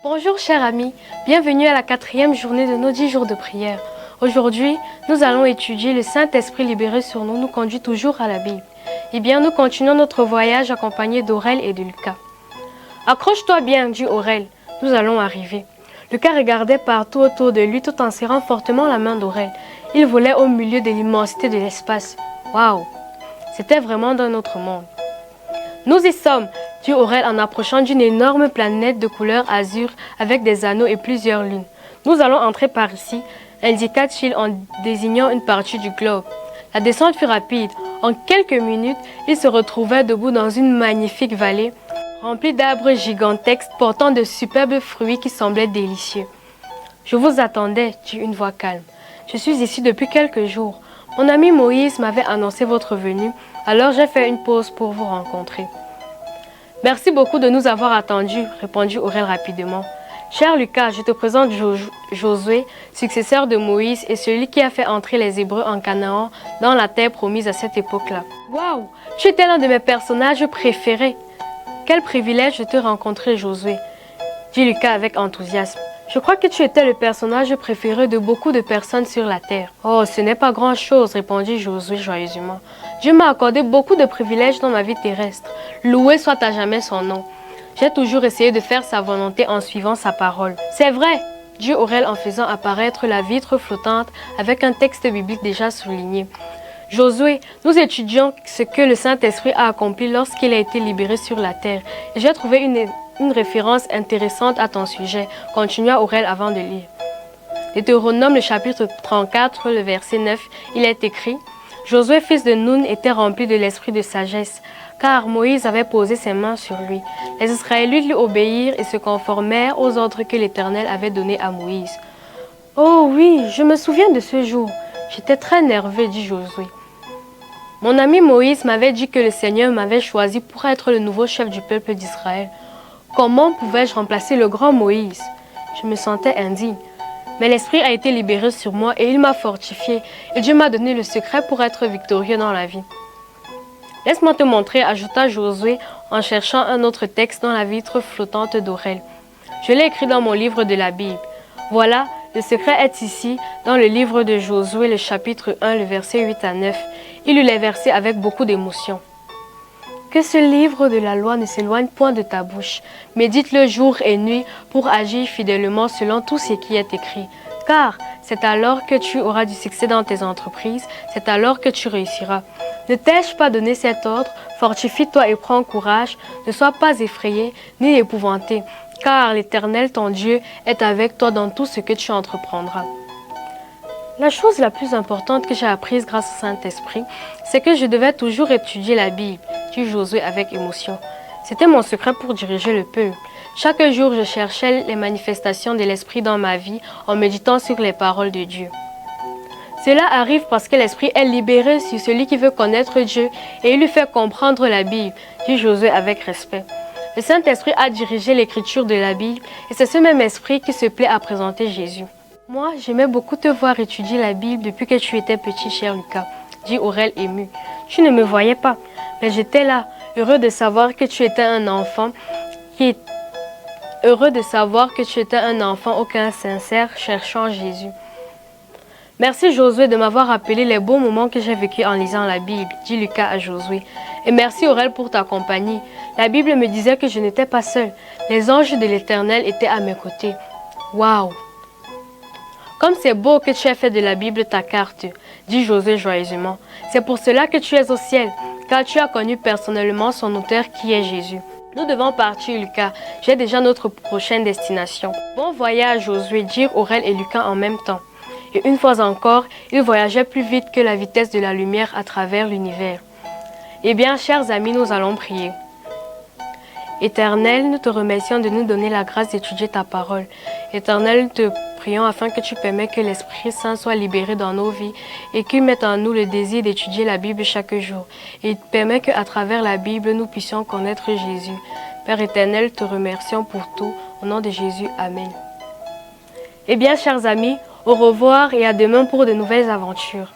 Bonjour chers amis, bienvenue à la 4e journée de nos 10 jours de prière. Aujourd'hui, nous allons étudier le Saint-Esprit libéré sur nous conduit toujours à la Bible. Eh bien, nous continuons notre voyage accompagnés d'Aurel et de Lucas. Accroche-toi bien, dit Aurel, nous allons arriver. Lucas regardait partout autour de lui tout en serrant fortement la main d'Aurel. Il volait au milieu de l'immensité de l'espace. Waouh! C'était vraiment d'un autre monde. Nous y sommes, dit Aurel en approchant d'une énorme planète de couleur azur avec des anneaux et plusieurs lunes. Nous allons entrer par ici, indiqua-t-il en désignant une partie du globe. La descente fut rapide. En quelques minutes, ils se retrouvaient debout dans une magnifique vallée remplie d'arbres gigantesques portant de superbes fruits qui semblaient délicieux. Je vous attendais, dit une voix calme. Je suis ici depuis quelques jours. Mon ami Moïse m'avait annoncé votre venue, alors j'ai fait une pause pour vous rencontrer. Merci beaucoup de nous avoir attendus, répondit Aurel rapidement. Cher Lucas, je te présente Josué, successeur de Moïse et celui qui a fait entrer les Hébreux en Canaan dans la terre promise à cette époque-là. Waouh, tu étais l'un de mes personnages préférés. Quel privilège de te rencontrer, Josué, dit Lucas avec enthousiasme. Je crois que tu étais le personnage préféré de beaucoup de personnes sur la terre. Oh, ce n'est pas grand-chose, répondit Josué joyeusement. Dieu m'a accordé beaucoup de privilèges dans ma vie terrestre. Loué soit à jamais son nom. J'ai toujours essayé de faire sa volonté en suivant sa parole. C'est vrai, dit Aurel en faisant apparaître la vitre flottante avec un texte biblique déjà souligné. Josué, nous étudions ce que le Saint-Esprit a accompli lorsqu'il a été libéré sur la terre. J'ai trouvé une référence intéressante à ton sujet, continua Aurel avant de lire. Deutéronome, le chapitre 34, le verset 9, il est écrit « Josué, fils de Nun, était rempli de l'esprit de sagesse, car Moïse avait posé ses mains sur lui. Les Israélites lui obéirent et se conformèrent aux ordres que l'Éternel avait donnés à Moïse. » Oh oui, je me souviens de ce jour. J'étais très nerveux, dit Josué. Mon ami Moïse m'avait dit que le Seigneur m'avait choisi pour être le nouveau chef du peuple d'Israël. Comment pouvais-je remplacer le grand Moïse? Je me sentais indigne. Mais l'Esprit a été libéré sur moi et il m'a fortifié. Et Dieu m'a donné le secret pour être victorieux dans la vie. Laisse-moi te montrer, ajouta Josué en cherchant un autre texte dans la vitre flottante d'Aurel. Je l'ai écrit dans mon livre de la Bible. Voilà, le secret est ici, dans le livre de Josué, le chapitre 1, le verset 8 à 9. Il lut les versets avec beaucoup d'émotion. Que ce livre de la loi ne s'éloigne point de ta bouche. Médite-le jour et nuit pour agir fidèlement selon tout ce qui est écrit. Car c'est alors que tu auras du succès dans tes entreprises, c'est alors que tu réussiras. Ne t'ai-je pas donné cet ordre? Fortifie-toi et prends courage. Ne sois pas effrayé ni épouvanté, car l'Éternel, ton Dieu, est avec toi dans tout ce que tu entreprendras. La chose la plus importante que j'ai apprise grâce au Saint-Esprit, c'est que je devais toujours étudier la Bible, dit Josué avec émotion. C'était mon secret pour diriger le peuple. Chaque jour, je cherchais les manifestations de l'Esprit dans ma vie en méditant sur les paroles de Dieu. Cela arrive parce que l'Esprit est libéré sur celui qui veut connaître Dieu et il lui fait comprendre la Bible, dit Josué avec respect. Le Saint-Esprit a dirigé l'écriture de la Bible et c'est ce même Esprit qui se plaît à présenter Jésus. Moi, j'aimais beaucoup te voir étudier la Bible depuis que tu étais petit, cher Lucas, dit Aurel ému. Tu ne me voyais pas, mais j'étais là, heureux de savoir que tu étais un enfant au cœur sincère, cherchant Jésus. Merci Josué de m'avoir rappelé les bons moments que j'ai vécus en lisant la Bible, dit Lucas à Josué. Et merci Aurel pour ta compagnie. La Bible me disait que je n'étais pas seul. Les anges de l'Éternel étaient à mes côtés. Waouh! Comme c'est beau que tu aies fait de la Bible ta carte, dit Josué joyeusement. C'est pour cela que tu es au ciel, car tu as connu personnellement son auteur qui est Jésus. Nous devons partir, Lucas. J'ai déjà notre prochaine destination. Bon voyage, Josué, dirent Aurel et Lucas en même temps. Et une fois encore, ils voyageaient plus vite que la vitesse de la lumière à travers l'univers. Eh bien, chers amis, nous allons prier. Éternel, nous te remercions de nous donner la grâce d'étudier ta parole. Éternel, nous te prions afin que tu permets que l'Esprit Saint soit libéré dans nos vies et qu'il mette en nous le désir d'étudier la Bible chaque jour. Et permets qu'à travers la Bible, nous puissions connaître Jésus. Père éternel, te remercions pour tout. Au nom de Jésus, Amen. Eh bien, chers amis, au revoir et à demain pour de nouvelles aventures.